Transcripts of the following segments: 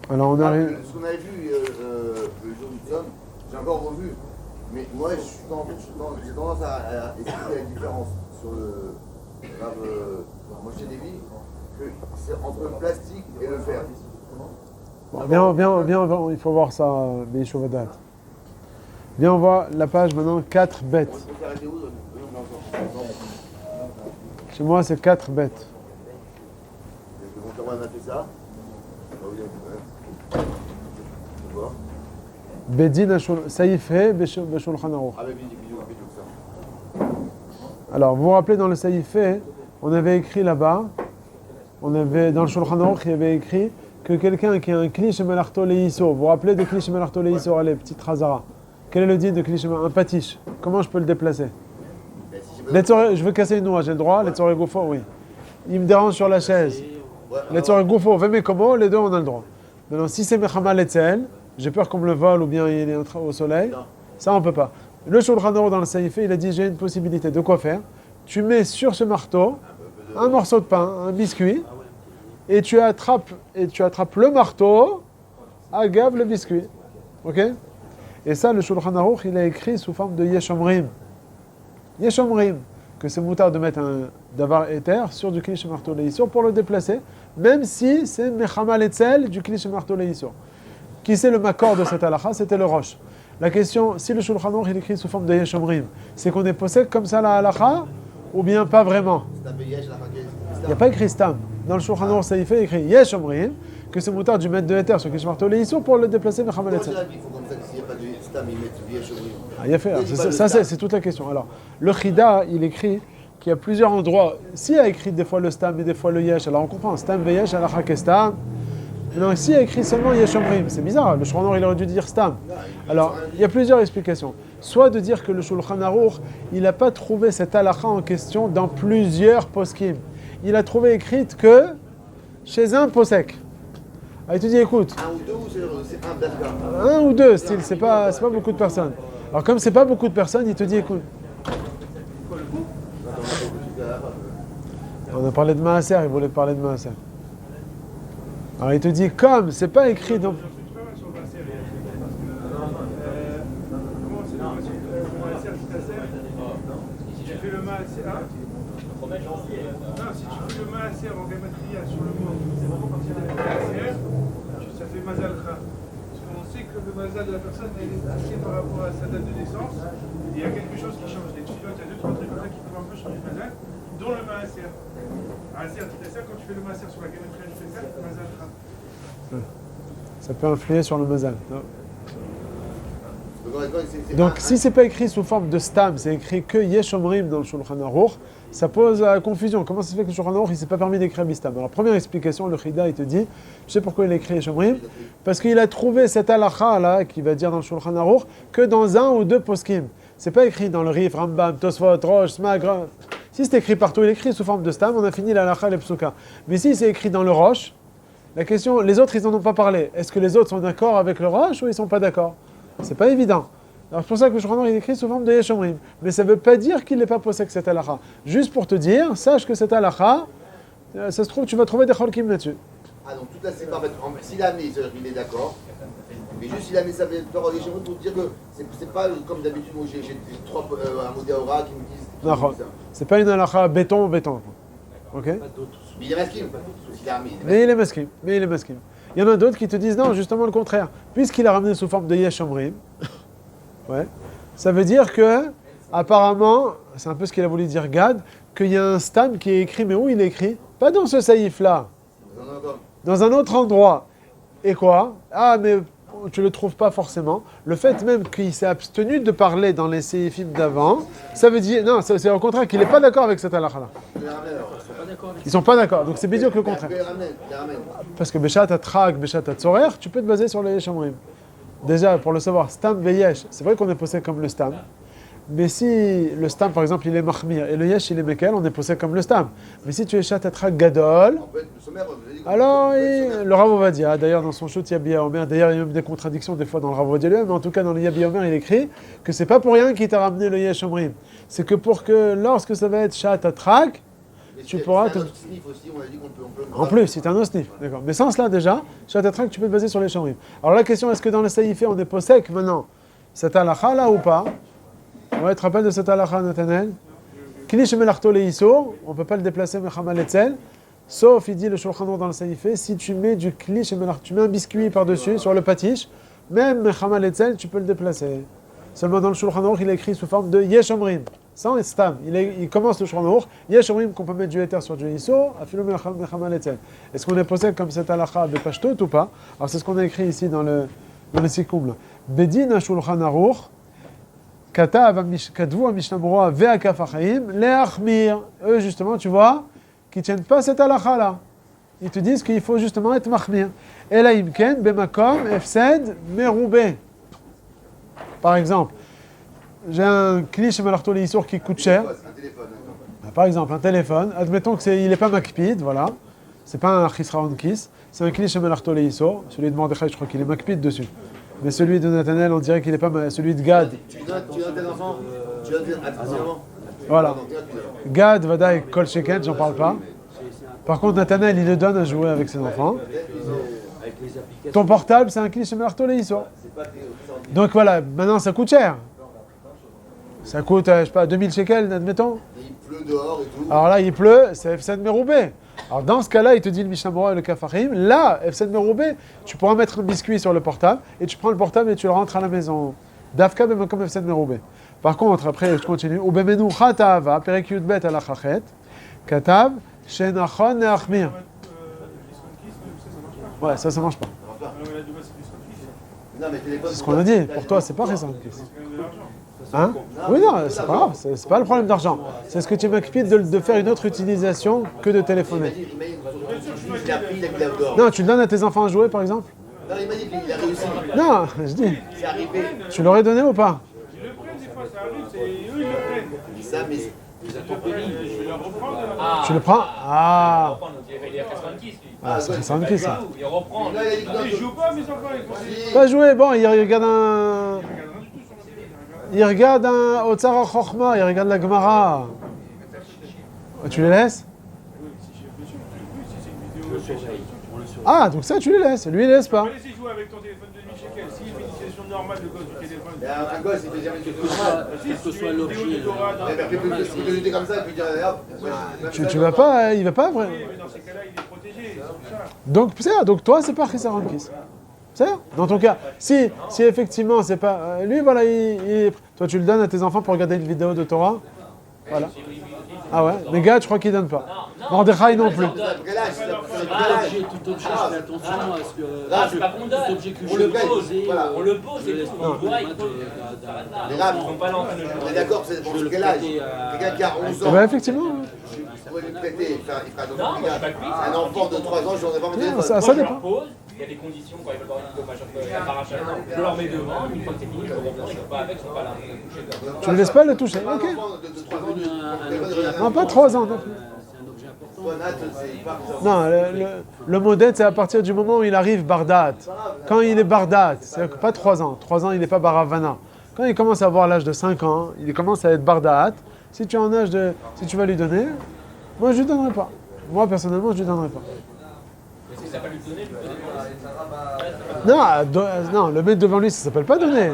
Alors on arrive. Ce qu'on avait vu le jour du somme, j'ai encore revu. Mais moi, j'ai tendance à expliquer la différence sur le Moshe Lévi, que c'est entre le plastique et le fer. Viens, il faut voir ça, Beishovadat. Viens, on voit la page maintenant 4 bêtes. On peut s'arrêter où? Chez moi, c'est 4 bêtes. On a fait ça. Bedin Saïf He Beshulchan Aruch. Ah, mais ça. Alors, vous vous rappelez, dans le Saïf He, on avait écrit là-bas, dans le Shulchan Aruch, il y avait écrit que quelqu'un qui a un Kli Shemelarto Leiso, vous vous rappelez de Kli Shemelarto Leiso, allez, petite Razara. Quel est le dit de Kli Shemelarto? Un patiche. Comment je peux le déplacer? Je veux casser une noix, j'ai le droit. Letzore Gufo, oui. Il me dérange sur la chaise. Letzore Gufo, Veme Komo, les deux, on a le droit. Maintenant, si c'est Mechama Letzel, j'ai peur qu'on me le vole ou bien il est au soleil, ça on peut pas. Le Shulchan Aruch dans le Saïfé, il a dit j'ai une possibilité. De quoi faire? Tu mets sur ce marteau un morceau de pain, un biscuit, et tu attrapes le marteau, agave le biscuit. Ok? Et ça, le Shulchan Aruch, il a écrit sous forme de Yeshomrim. Yeshomrim, que c'est moutard de mettre un davar éther sur du Kli Shemarto Leisur pour le déplacer, même si c'est Mechama Letzel du Kli Shemarto Leisur. Qui c'est le makor de cette halakha? C'était le roche. La question, si le Shulchan Aruch il écrit sous forme de Yeshomrim, c'est qu'on est possède comme ça la halakha ou bien pas vraiment? Il n'y a pas écrit Stam. Dans le Shulchan Aruch, ça y fait écrit Yeshomrim, que c'est moutard du mettre de éther sur Kli Shemarto Leisur pour le déplacer Mechama Letzel. Ah, il a fait. Ça, c'est toute la question. Alors, le Chida, il écrit qu'il y a plusieurs endroits. S'il a écrit des fois le Stam et des fois le Yesh, alors on comprend. Stam ve Yesh, halakha ke Stam. Non, s'il a écrit seulement Yeshomrim, c'est bizarre. Le Shulchan Aruch, il aurait dû dire Stam. Alors, il y a plusieurs explications. Soit de dire que le Shulchan Aruch, il n'a pas trouvé cette halakha en question dans plusieurs poskim. Il a trouvé écrite que chez un posek. Ah, il te dit, écoute. Un ou deux ou c'est un d'accord? Un ou deux, c'est pas beaucoup de personnes. Alors, comme c'est pas beaucoup de personnes, il te dit, écoute. On a parlé de Maaser, il voulait parler de Maaser. Alors, il te dit, comme c'est pas écrit dans. Le mazal de la personne est assez par rapport à sa date de naissance. Il y a quelque chose qui change. Les tfilotes, il y a 2-3 trucs comme ça qui peuvent un peu changer le mazal, dont le maaser. Quand tu fais le maaser sur la gématrie, tu fais ça, le mazal tra. Ça peut influer sur le mazal. Donc, si c'est pas écrit sous forme de stam, c'est écrit que Yeshomrim dans le Shulchan Aruch, ça pose la confusion. Comment ça se fait que le Shulchan Aruch, il s'est pas permis d'écrire Bistam? Alors, première explication, le Chida, il te dit, je sais pourquoi il a écrit Yeshomrim, parce qu'il a trouvé cette halakha là, qui va dire dans le Shulchan Aruch, que dans un ou deux poskim. C'est pas écrit dans le Rif, Rambam, Tosfot, Rosh, Smag. Si c'est écrit partout, il est écrit sous forme de stam, on a fini la halakha et le psuka. Mais si c'est écrit dans le Rosh, la question, les autres, ils n'en ont pas parlé. Est-ce que les autres sont d'accord avec le Rosh ou ils sont pas d'accord? C'est pas évident. Alors c'est pour ça que le Shulchan Aruch il écrit sous forme de Yeshomrim. Mais ça ne veut pas dire qu'il n'est pas possède cette halakha. Juste pour te dire, sache que cette halakha, ça se trouve, tu vas trouver des cholkim là-dessus. Ah donc toute la séparation, s'il a mis, il est d'accord. Mais juste il a mis sa Torah Yeshomrim pour dire que c'est pas comme d'habitude, moi j'ai trois Amoudéora qui me disent. Non, c'est pas une halakha béton. Ok? Mais il est masqué. Mais il est masqué. Il y en a d'autres qui te disent non, justement le contraire. Puisqu'il a ramené sous forme de Yeshomrim, ouais, ça veut dire que, apparemment, c'est un peu ce qu'il a voulu dire Gad, qu'il y a un stam qui est écrit, mais où il est écrit? Pas dans ce saïf-là, dans un autre endroit. Et quoi? Ah, mais tu le trouves pas forcément. Le fait même qu'il s'est abstenu de parler dans les saïfim d'avant, ça veut dire, non, c'est au contraire qu'il n'est pas d'accord avec cette halakha-là. Ils sont pas d'accord, donc c'est bien que le contraire. Parce que Beshat Atrak, Beshat Atzorer, tu peux te baser sur les Yeshomrim. Déjà, pour le savoir, Stam Veyesh, c'est vrai qu'on est posé comme le Stam. Mais si le Stam, par exemple, il est Mahmir et le Yesh, il est Mekel, on est posé comme le Stam. Mais si tu es Shatatra Gadol, alors le Rav Ovadia, d'ailleurs dans son shoot Yabi Omer, d'ailleurs il y a même des contradictions des fois dans le Rav Ovadia lui-même, mais en tout cas dans le Yabi Omer, il écrit que c'est pas pour rien qu'il t'a ramené le Yesh Omrim. C'est que pour que lorsque ça va être Shatatra, tu pourras te... Sniff aussi, on a dit qu'on peut En plus, si tu as un osnif, d'accord. Mais sans cela déjà, que tu peux te baser sur les chambrim. Alors la question, est-ce que dans le saïfé, on est posek maintenant cette halakha là ou pas? Ouais, tu te rappelles de cette halakha, Nathanaël? Kli shemelarto leiso, on ne peut pas le déplacer mechamal etzel, sauf, il dit le Shulchan Aruch dans le saïfé, si tu mets du kli shemelarto, tu mets un biscuit par-dessus, sur le patish, même mechamal etzel, tu peux le déplacer. Seulement dans le Shulchan Aruch, il est écrit sous forme de yesh omrim. Sans stam, il commence le Shulchan Aruch, yesh omrim qu'on peut mettre du éther sur du iso, afilo mechamal etzel. Est-ce qu'on est posé comme cette halakha de pashtot ou pas? Alors c'est ce qu'on a écrit ici dans le sikoum là. Bedin ha-Shulchan Aruch, kadvu ha-Mishnah Berurah ve'akaf ha-Chaim, le'achmir. Eux justement, tu vois, qui tiennent pas cette halakha là. Ils te disent qu'il faut justement être machmir. Ela imken bemakom efsed meroubeh. Par exemple, j'ai un kli chez Malarto Leissour qui coûte cher. Par exemple, un téléphone. Admettons qu'il n'est pas makpid, voilà. C'est pas un chisraon kiss. C'est un kli chez Malarto Leissour. Celui de Mordechai, je crois qu'il est makpid dessus. Mais celui de Nathanaël, on dirait qu'il n'est pas. Celui de Gad. Tu donnes tes enfants. Tu donnes tes enfants. Voilà. Gad, Vada et Kol Sheken, j'en parle pas. Par contre, Nathanaël, il le donne à jouer avec ses enfants. Ton portable, c'est un kli chez Malarto Leissour. Donc voilà, maintenant ça coûte cher. Ça coûte, je sais pas, 2000 shekels, admettons. Il pleut dehors et tout. Alors là, il pleut, c'est Efsed Meroubeh. Alors dans ce cas-là, il te dit le Mishnah Berurah et le Kafachim. Là, Efsed Meroubeh, tu pourras mettre un biscuit sur le portable et tu prends le portable et tu le rentres à la maison. Dafka comme Efsed Meroubeh. Par contre, après, je continue. Ubemenu Chatava, Perek Yudbet ala Chachet, Katav, Shenachon Neachmir. Ouais, ça marche pas. C'est ce qu'on a dit. Pour toi, c'est pas récent. Hein? Oui, non, c'est pas grave. C'est pas le problème d'argent. C'est ce que tu m'expliques de faire une autre utilisation que de téléphoner. Non, tu le donnes à tes enfants à jouer, par exemple? Non, il m'a dit qu'il a réussi. Non, je dis. C'est arrivé. Tu l'aurais donné ou pas? Ils le prennent des fois, ça arrive, c'est eux ils le prennent. Ça, mais Je vais leur reprendre. Tu le prends? Ah. Il est à 90, lui. Ah, c'est 70 ça. Il reprend. là, il a dit que Ils jouent pas, mes enfants, ils continuent. Pas jouer, bon, il regarde un. Ils regardent rien du tout sur la télé. Il regarde un Otsara Chochma, il regarde la Gemara. Tu les laisses? Oui, si c'est une vidéo. Ah, donc ça, tu les laisses. Lui, il laisse pas. Tu peux laisser jouer avec ton téléphone de 2000 shekels. S'il fait une utilisation normale de gosse du téléphone. il y a un gosse, il fait jamais quelque chose. Quel que soit l'objet. Il peut jeter comme ça et puis dire hop. Tu vas pas, il va pas, vrai. Oui, mais dans ces cas-là, il est protégé. C'est pour ça. Donc toi, c'est pas Chisaron Kiss. C'est ça? Dans ton cas, si effectivement, c'est pas. Lui, voilà, toi, tu le donnes à tes enfants pour regarder une vidéo de Torah. Voilà. Ah ouais? Les gars, je crois qu'ils donnent pas. Mordechai non plus. Tout objet, je fais attention à ce que. C'est pas qu'on donne. On le paye, voilà. On le pose et tout. On voit, il pose. Mais là, Ils vont pas l'enfant. on est d'accord, c'est pour quel âge? Quelqu'un qui a 11 Eh ans, ben, effectivement. je pourrais lui prêter, il fera Non, moi, je suis pas cuit. un enfant de 3 ans, je n'aurais pas mon Non, téléphone. ça Moi, je dépend. leur pose. Il y a des conditions quand ils veulent voir une vidéo, machin, la paracha, je leur mets devant, une fois que c'est fini, je le reprends, ils sont pas avec, ils sont pas là. Tu ne laisses pas le toucher. Un Ok. enfant de 3 ans, Non, pas 3 ans. Non. C'est un objet important. toi, Nat, c'est pas Non, le modèle, c'est à partir du moment où il arrive Bardat. Quand il est Bardat, c'est pas 3 ans. 3 ans, il n'est pas Baravana. Quand il commence à avoir l'âge de 5 ans, il commence à être Bardat. Si tu es en âge de. Si tu vas lui donner, moi, je lui donnerai pas. Moi, personnellement, je lui donnerai pas. Est-ce que ça va lui donner, Non, le mettre devant lui, ça s'appelle pas donner.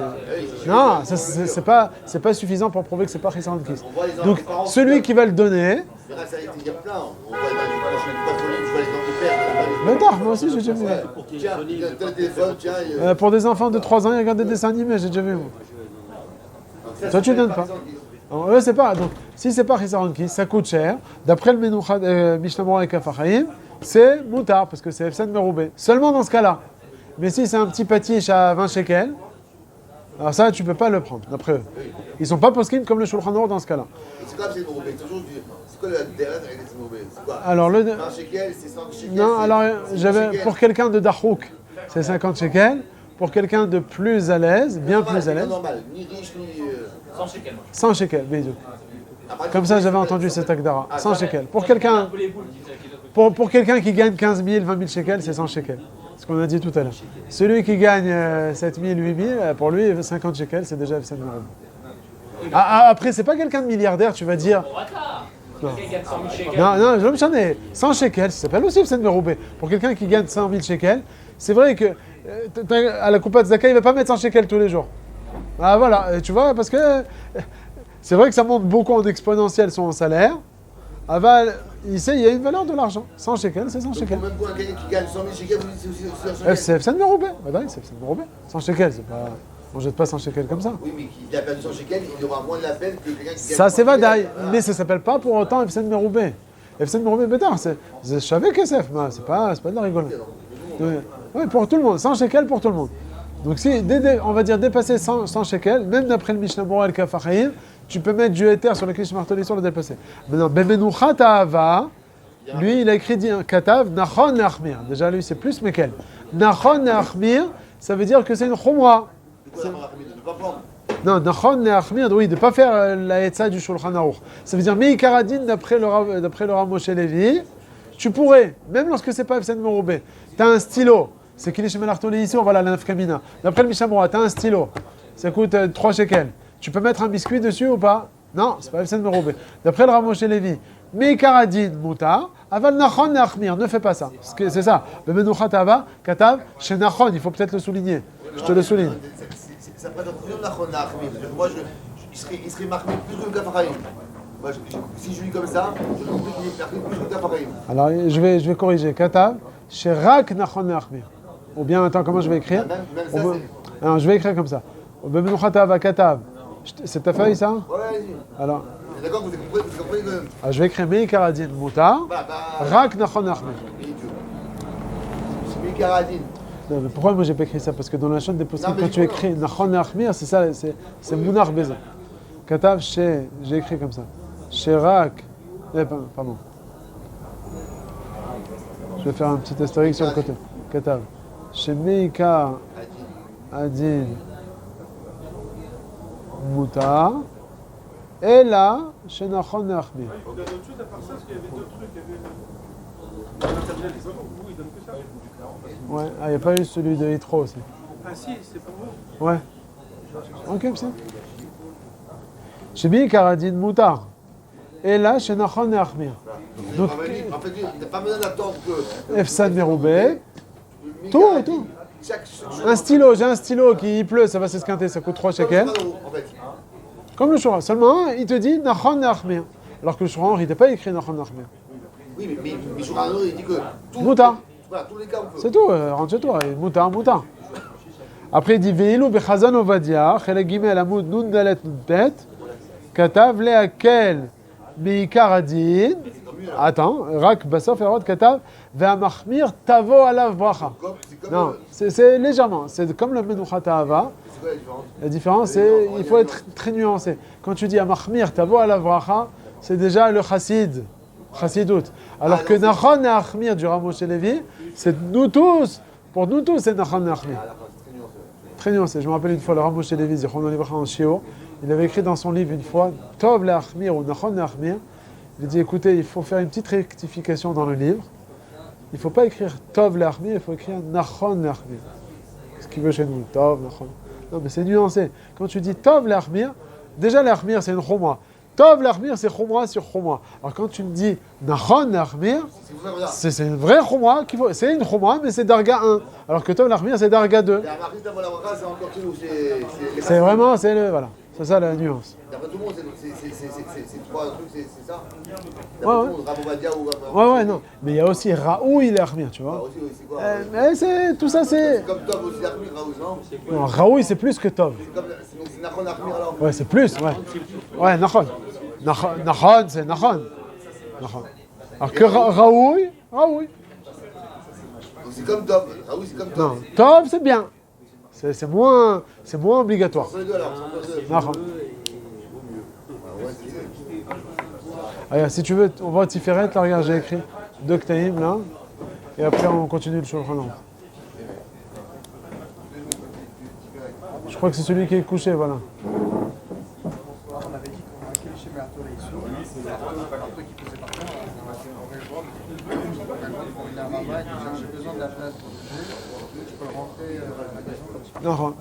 Non, c'est pas suffisant pour prouver que c'est pas Chisaron Kiss. Donc, celui qui va le donner. C'est vrai que ça a été il y a plein. On voit je vois les enfants perdre. Bâtard, moi aussi, j'ai déjà vu. Tiens, t'as le téléphone, tiens. Pour des enfants de 3 ans, ils regardent des dessins animés, j'ai déjà vu. Moi. Toi, tu donnes pas. Alors, eux, c'est pas. Donc, si c'est pas Chisaron Kiss, ça coûte cher. D'après le Mishnah Berurah et Kafachim, c'est moutard, parce que c'est Efsed Meroubeh. Seulement dans ce cas-là. Mais si c'est un petit patiche à 20 shekels, alors ça, tu peux pas le prendre, d'après eux. Ils sont pas poskim comme le Shulchan Aruch dans ce cas-là. C'est quoi c'est Mourobé? C'est quoi le derrière avec les Mourobé? C'est quoi? Alors, 20 shekels, c'est 100 shekels. non, alors, pour quelqu'un de Dachouk, c'est 50 shekels. Pour quelqu'un de plus à l'aise, bien plus à l'aise, Normal, ni riche, ni. 100 shekels. 100 shekels, bisous. Comme ça, j'avais entendu cet Agdara. 100 shekels. Pour quelqu'un pour quelqu'un qui gagne 15 000, 20 000 shekels, c'est 100 shekels. Ce qu'on a dit tout à l'heure. Celui qui gagne 7 000, 8 000, pour lui, 50 shekels, c'est déjà Efsed Meroubeh. Après, c'est pas quelqu'un de milliardaire, tu vas dire. Quelqu'un gagne 100 000 shekels. Non, je me chanais. 100 shekels, ça s'appelle aussi Efsen Meroubé. Pour quelqu'un qui gagne 100 000 shekels, c'est vrai que à la Coupa de Zaka, il ne va pas mettre 100 shekels tous les jours. Ah voilà, tu vois, parce que c'est vrai que ça monte beaucoup en exponentiel son salaire. Aval, ici, il y a une valeur de l'argent. 100 shekels, c'est 100 shekels. Même pour un quelqu'un qui gagne 100 000 shekels, vous dites c'est aussi 100 shekels. C'est Efsen Meroubé. Bah oui, c'est Efsen Meroubé. 100 shekels, c'est pas... On ne jette pas 100 shekels comme ça. Oui, mais il a perdu 100 shekels, il aura moins de la peine que quelqu'un qui gagne Ça, c'est 100 shekels. Vadaï. Voilà. Mais ça ne s'appelle pas pour autant Efsen Meroubé. Efsen Meroubé, bédard, je savais que c'est pas de la rigolade. Oui, pour tout le monde. 100 shekels pour tout le monde. Donc si, on va dire dépasser 100 shekels, même d'après le Mishnah Berurah El Kafachaïm, tu peux mettre du éther sur le Klish Martoli sur le dépasser. Maintenant, Bemenucha Ta'ava, lui, il a écrit un Katav, Nachon Ne'achmir. Déjà, lui, c'est plus Mekel. Nachon Ne'achmir, ça veut dire que c'est une Chumra. Du coup, la marque de ne pas prendre. Non, Nachon Ne'achmir, oui, de ne pas faire la Etza du Shulchan Aruch. Ça veut dire Meikaradin, d'après le Rav Moshe Levi, tu pourrais, même lorsque c'est pas Efsen Meroubé, tu as un stylo. C'est Kilish Melartoli ici, voilà la nafkamina. D'après le Mishnah Berurah, tu as un stylo, ça coûte 3 shekels. Tu peux mettre un biscuit dessus ou pas? Non, c'est pas Efsen Meroubé. D'après le Rav Moshe Levi, Meikaradin Mutar, Aval Nachon Ne'achmir, ne fais pas ça. C'est ça. Le Menucha Ta'ava, Katav, chez Nachon, il faut peut-être le souligner. Je te le souligne. Ça prête en confusion Nachon Ne'achmir. Moi, il serait marqué plus que le Kafachaïm. Moi, si je lis comme ça, je comprends qu'il est marqué plus que le Kafachaïm. Alors, je vais corriger. Katav, chez Rak Nachon Ne'achmir. Ou bien, attends, comment je vais écrire? Même ça, c'est... Alors, je vais écrire comme ça. Bemenucha Ta'ava, Katav. C'est ta feuille, ça? Ouais, vas-y. Alors, D'accord, vous comprenez que... je vais écrire Meikaradin Mutar, Rak Nachon Ne'achmir. C'est Meikaradin. Non, mais pourquoi moi j'ai pas écrit ça? Parce que dans la chaîne des possibles, Non, mais quand tu écris Nachon Ne'achmir, c'est ça, c'est Mounar Beza. Katav, j'ai écrit comme ça. Sherak, pardon. Je vais faire un petit historique sur le côté. Katav, chez Meika Adin Moutar, et là, chez Nachon Ne'achmir. Il y a d'autres choses à part ça, parce qu'il y avait d'autres trucs. Il y avait les hommes, vous, ils donnent que ça. Ouais, il n'y a pas eu celui de Hitro aussi. Ah si, c'est pour vous. Ouais. Ok, c'est ça. Chez Meikaradin Moutar, et là, chez Nachon Ne'achmir. Donc, En fait, il n'a pas besoin d'attendre que... Efsan Meroubé, tout. Un stylo, j'ai un stylo qui il pleut, ça va s'esquinter, ça coûte 3 shekels. En fait. Comme le Shouran. Seulement, il te dit Nachon Ne'achmir. Alors que le Shouran, il n'a pas écrit Nachon Ne'achmir. Oui, mais Shouran Aruch, il dit que... Moutar. Voilà, tous les cas, on peut. C'est tout, rentre chez toi. Moutar. Après, il dit Ve'ilu bechazan ovadia, chelek gimel amud nun dalet nun tet, katav leakel meikar adin. Attends, rak basof erod katav ve'amachmir tavo alav bracha. C'est comme... Non, c'est légèrement. C'est comme le Menucha Ta'ava. C'est quoi la différence? La différence, c'est il faut être très nuancé. Quand tu dis Amachmir, Tavo ala Vracha, c'est déjà le chassid, chassidout. Alors que Nachon Ne'achmir du Rav Moshe Levi, c'est nous tous, pour nous tous, c'est Nachon Ne'achmir. Très nuancé. Je me rappelle une fois, le Rav Moshe Levi, Zichrono Livracha en Shiur, il avait écrit dans son livre une fois, Tov Le'achmir ou Nachon Ne'achmir. Il a dit écoutez, il faut faire une petite rectification dans le livre. Il ne faut pas écrire Tov Le'achmir, il faut écrire Nachon Ne'achmir. Ce qu'il veut chez nous, Tov, Nachon. Non, mais c'est nuancé. Quand tu dis Tov l'Achmir, déjà l'Achmir c'est une Chumra. Tov l'Achmir c'est Chumra sur Chumra. Alors quand tu me dis Nachon l'Achmir, c'est une vraie Chumra, c'est une Chumra, mais c'est Darga 1. Alors que Tov l'Achmir c'est Darga 2. La marquise d'avant la bracha, c'est encore tout. C'est vraiment, voilà. C'est ça la nuance. D'après tout le monde, c'est trois trucs, c'est ça. Ouais, D'après tout le monde, Rav Ovadia ou... Ouais, non. Mais il y a aussi Raoui l'Achmir, tu vois. aussi, c'est quoi? Mais tout ça c'est... C'est comme Tov aussi, Achmir, Raouz, non? Non, Raoui c'est plus que Tov. C'est Nachon Achmir alors? Ouais, c'est plus, ouais. Ouais, Nachon. Nachon, c'est Nachon. Alors que Raoui. Donc c'est comme Tov. Raouz, c'est comme Tov. Non, Tov c'est bien. C'est moins obligatoire. C'est les deux alors. Nachon. Allez, si tu veux, on va au Tiferet, là, regarde, j'ai écrit deux Ktaïm, là, et après on continue le Shulchan Aruch. Je crois que c'est celui qui est couché, voilà. On avait dit qu'on a quel schéma c'est un truc qui faisait partie. J'ai besoin de la place pour bouger. Je peux rentrer à la maison comme ça. Non.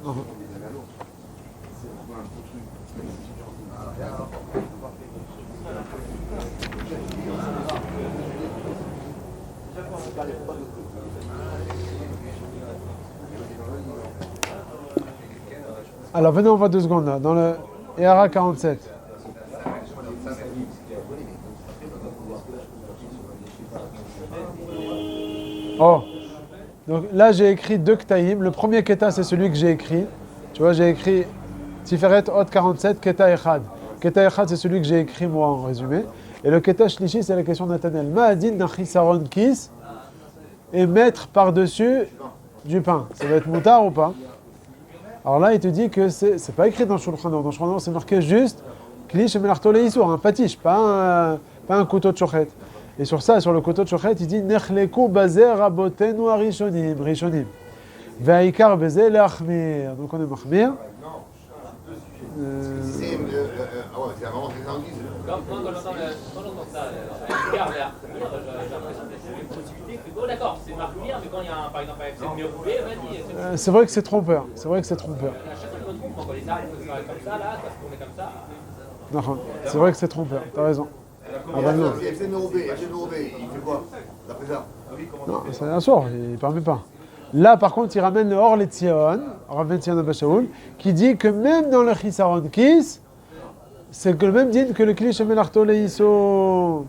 Alors venez, on voit 2 secondes là, dans le ERA 47. Oh, donc là j'ai écrit 2 ketaïm. Le premier keta c'est celui que j'ai écrit. Tu vois, j'ai écrit Tiferet Hot 47, keta echad. Keta echad c'est celui que j'ai écrit moi en résumé. Et le keta shlishi c'est la question de Nathanaël. Ma'adin nachisaron kis et mettre par-dessus du pain. Ça va être moutard ou pas? Alors là il te dit que c'est pas écrit dans le Shulchan Aruch. Dans le Shulchan Aruch c'est marqué juste Kli shemelarto leisur, un patish, pas un couteau de chochet. Et sur ça, sur le couteau de chochet, il dit Nechleku bazer rabotenu arishonim, rishonim. Ve'aikar beze le'achmir. Donc on est machmir. C'est vraiment très anguille. Quand j'entends ça, Aïkar et Achmir, j'ai l'impression que c'est une possibilité que, oh d'accord, c'est Mahmir, mais quand il y a un, par exemple, avec cette miroubé, vas-y. C'est vrai que c'est trompeur. C'est vrai que c'est trompeur. À chaque fois que je me trompe, quand les armes se faire comme ça, là, ça se tournait comme ça. Non, c'est vrai que c'est trompeur. T'as raison. Ah bah non. FC Merobé, il fait quoi d'après ça? Non, c'est un sort, il ne permet pas. Là, par contre, il ramène le Or Letzion, Rav Tzion Abba Shaul, qui dit que même dans le Chisaron Kis, c'est que le même dit que le Kli Shemelarto Leiso.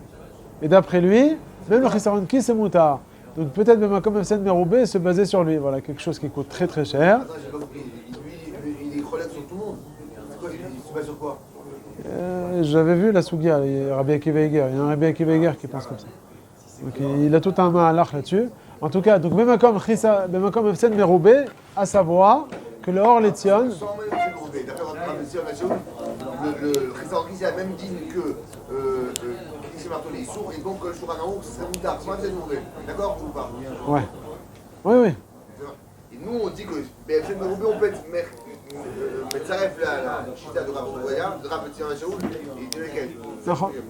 Et d'après lui, même le Chisaron Kis, c'est moutard. Donc peut-être même comme FC Meroubé se baser sur lui. Voilà, quelque chose qui coûte très très cher. Attends, j'ai pas compris. Il est relève sur tout le monde. C'est quoi, il se base sur quoi? J'avais vu la Sougia, Rabbi Akiva Eger. Il y a un Rabbi Akiva Eger qui pense comme ça. Donc il a tout un mahalach là-dessus. En tout cas, donc même comme Efsen Meroubé, à savoir que le Or Letzion. Sans même FC Merobé, d'après Rav Tzion Abba Shaul, le Chisaron Kis a même dit que Kli Shemelarto leisur et donc le Shulchan Aruch c'est moutard. C'est pas FC Merobé. D'accord ou pas? Ouais. Oui, oui. Et nous on dit que FC Merobé on peut être Metzaref la chita de Rav Ovadia, de Rav Tzion Abba Shaul et de lesquels?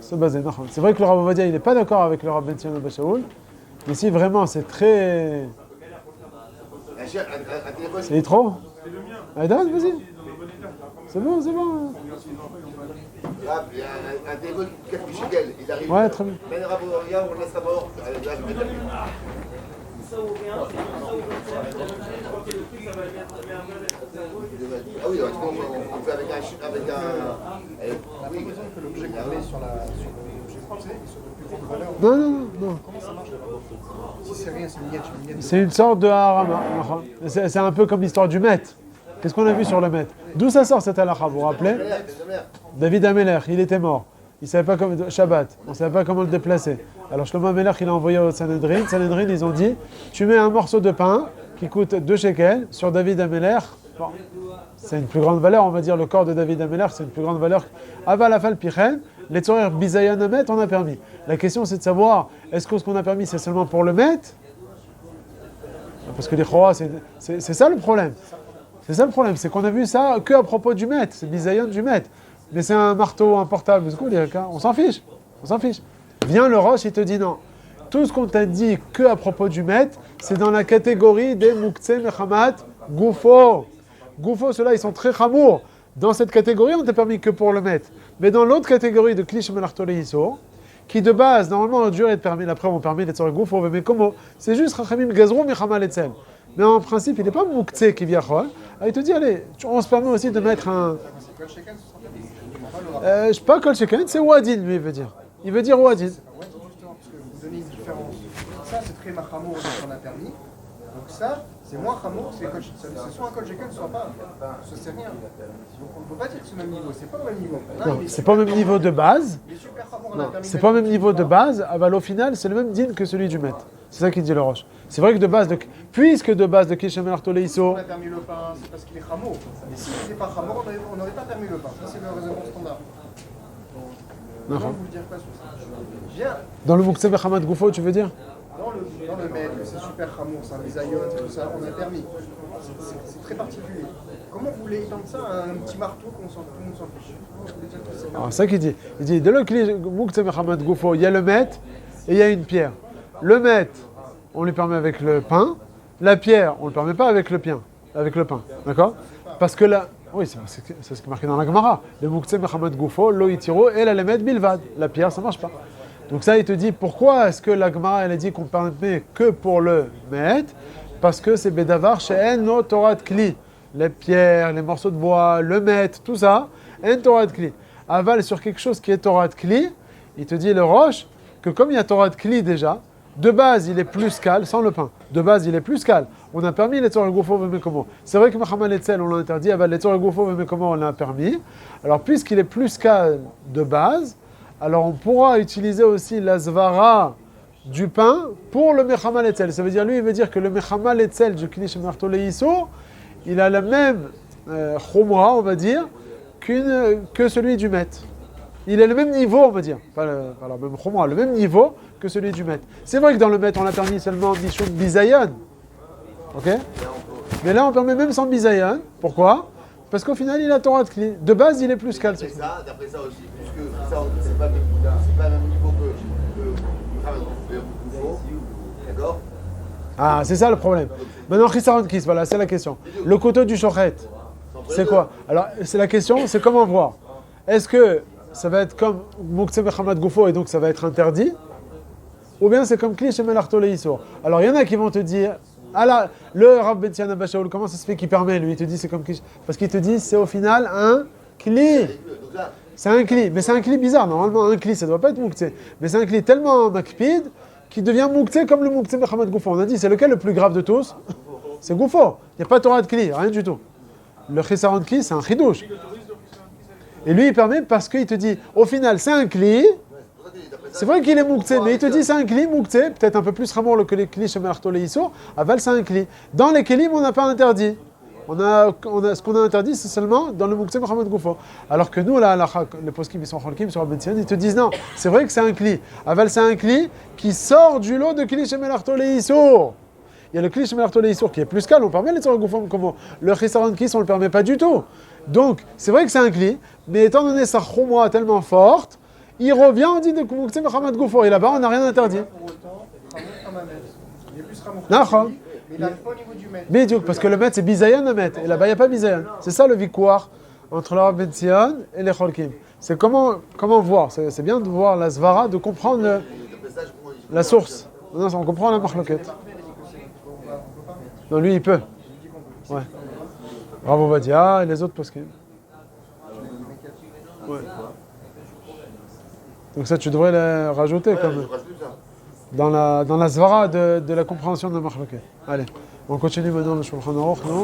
C'est basé. C'est vrai que le Rav Ovadia, il n'est pas d'accord avec le Rav Tzion Abba Shaul. Mais si vraiment c'est très. Un téléphone. C'est trop. Allez, donne, vas-y. C'est bon, c'est bon. Rav, il y a un téléphone qui coûte 4000 shekels. Il arrive. Ouais, très bien. Ben Rav Ovadia, on le laisse d'abord. Ah oui, on fait avec un. On a pas besoin que l'objet qu'on met sur l'objet français soit de plus grande valeur. Non. Comment ça marche alors? Si c'est rien, c'est une miette. C'est une sorte de harama. C'est un peu comme l'histoire du Met. Qu'est-ce qu'on a vu sur le Met? D'où ça sort cette halakha, vous vous rappelez? David Ameler, il était mort. Il savait pas comment Shabbat. On savait pas comment le déplacer. Alors Shlomo Ameler, il a envoyé au Sanhedrin. Sanhedrin, ils ont dit tu mets un morceau de pain qui coûte 2 shekels sur David Ameler. Bon, c'est une plus grande valeur, on va dire le corps de David Ameler, c'est une plus grande valeur. Aval afal pichen, les tzorer bizayon amet, on a permis. La question c'est de savoir est-ce que ce qu'on a permis c'est seulement pour le mettre? Parce que les choras, c'est ça le problème. C'est ça le problème, c'est qu'on a vu ça que à propos du maître, c'est bisayon du maître. Mais c'est un marteau, un portable, on s'en fiche, Vient le Roche, il te dit non. Tout ce qu'on t'a dit que à propos du maître, c'est dans la catégorie des Moukhtse Mechamat Goufo. Goufo, ceux-là, ils sont très chamours. Dans cette catégorie, on t'a permis que pour le maître. Mais dans l'autre catégorie de Kli Shemelarto Leiso, qui de base, normalement, aurait dû être permis, après on permet les Tzorek Goufo, mais comment? C'est juste Rachamim Gazrou Mechamal Etzel. Mais en principe, il n'est pas Moukhtse qui vient. Il te dit, allez, on se permet aussi de mettre un. Je sais pas, Kol Sheken, c'est Wadin, lui, il veut dire. Il veut dire Wadin. Ouais, justement, parce que vous donnez une différence. Ça, c'est très machamour, donc on a permis. Donc ça, c'est moins chamour, c'est soit un Kol Sheken, soit pas. Ça, c'est rien. Donc on ne peut pas dire que c'est le même niveau. C'est pas au même niveau. Non, c'est pas au même niveau de base. Il est super chamour, on a permis. C'est pas au même niveau de base. Au final, c'est le même din que celui du maître. C'est ça qu'il dit le Roche. C'est vrai que de base, puisque de base de Kli Shemelarto Leiso. On a permis le pain, c'est parce qu'il est chamour. Et s'il n'était pas chamour, on n'aurait pas permis le pain. Ça, c'est le raisonnement standard. Comment vous dire quoi sur ça? Bien. Dans le Moukhtse Mechamat Goufo, tu veux dire? Dans le maître, c'est super chamour, c'est un bisayon, tout ça, on a permis. C'est très particulier. Comment vous voulez étendre ça à un petit marteau tout le monde s'en fiche? Alors, c'est ça qu'il dit. Il dit, dans le Moukhtse Mechamat Goufo, il y a le maître et il y a une pierre. Le maître, on lui permet avec le pain. La pierre, on ne le permet pas avec le pain. D'accord? Parce que là, oui, c'est ce qui est marqué dans la Gemara. Le Moukhtse Mechamat Goufo, lo itiro, et la lemet bilvad. La pierre, ça ne marche pas. Donc ça, il te dit, pourquoi est-ce que la Gemara, elle a dit qu'on permet que pour le met? Parce que c'est Bedavar chez En Torah Kli. Les pierres, les morceaux de bois, le met, tout ça, En Torah Kli. Aval sur quelque chose qui est Torah Kli, il te dit le roche, que comme il y a Torah Kli déjà, de base, il est plus calme, sans le pain. De base, il est plus calme. On a permis les Torah Goufo Vemekomo. C'est vrai que Mahamal Etzel, on l'a interdit, Aval les Torah Goufo Vemekomo, on l'a permis. Alors, puisqu'il est plus calme de base, alors on pourra utiliser aussi la zvara du pain pour le Mechamal Etzel. Ça veut dire, lui, il veut dire que le Mechamal Etzel du Kli Shemarto Leiso, il a la même chumra, on va dire, que celui du Met. Il est le même niveau, on va dire. Pas le même chumra, le même niveau que celui du Met. C'est vrai que dans le Met, on a permis seulement Mishum Bizayan. Ok? Mais là, on permet même sans Bizayan. Pourquoi? Parce qu'au final, il a Torah de Kli. De base, il est plus calme. D'après ça aussi, puisque ça, c'est pas le même niveau que Goufo, d'accord? Ah, c'est ça le problème. Maintenant, Chisaron Kis, voilà, c'est la question. Le couteau du Shochet, c'est quoi? Alors, c'est la question, c'est comment voir. Est-ce que ça va être comme Moukse Bechamad Goufo et donc ça va être interdit? Ou bien c'est comme Kli Shemel Arto Leisor? Alors, il y en a qui vont te dire, ah là, le Rav Ben Tzia Abba Shaul, comment ça se fait qu'il permet? Lui, il te dit c'est comme Kli. Parce qu'il te dit c'est au final un Kli. C'est un Kli, mais c'est un Kli bizarre. Normalement, un Kli, ça ne doit pas être Moukse. Mais c'est un Kli tellement makpid qui devient Moukse comme le Moukse Bechamad Goufo. On a dit, c'est lequel le plus grave de tous? C'est Goufo. Il n'y a pas Torah de Kli, rien du tout. Le Chisaron Kli, c'est un Chidouche. Et lui, il permet parce qu'il te dit, au final, c'est un Kli. C'est vrai qu'il est Moukse, mais il te dit c'est un Kli Moukse, peut-être un peu plus ramor que les Kli chez Marto Leiso. Aval, c'est un Kli. Dans les Kelim, on n'a pas interdit. Ce qu'on a interdit, c'est seulement dans le Moukse Bechamad Goufo. Alors que nous, là, les poskim, ils sont cholkim sur Rabbi Tzion, ils te disent non, c'est vrai que c'est un Kli. Aval, c'est un Kli qui sort du lot de Kli chez Marto Leiso. Il y a le Kli Shemer Arto Leisor qui est plus calme, on permet les Torah Goufo comment? Le Chisaron Kis, on ne le permet pas du tout. Donc, c'est vrai que c'est un Kli, mais étant donné sa chumra tellement forte, il revient, on dit de Moukse Bechamad Goufo, et là-bas, on n'a rien interdit. Pour autant, il est plus Ramour. Nachon. Mais il n'arrive pas au niveau du maître. Bidiouk, parce que le maître, c'est Bizayan le maître, et là-bas, il n'y a pas Bizayan. C'est ça le victoire entre le Rav Ben Tzia et les Cholkim. C'est comment voir, c'est bien de voir la Zvara, de comprendre la source. Non, on comprend la marloquette. Non, lui, il peut. Ouais. Bravo Vadia et les autres poskim. Ouais. Donc ça, tu devrais les rajouter quand même. Dans la zvara de la compréhension de la marloquette. Allez, on continue maintenant le Shulchan Aruch, non?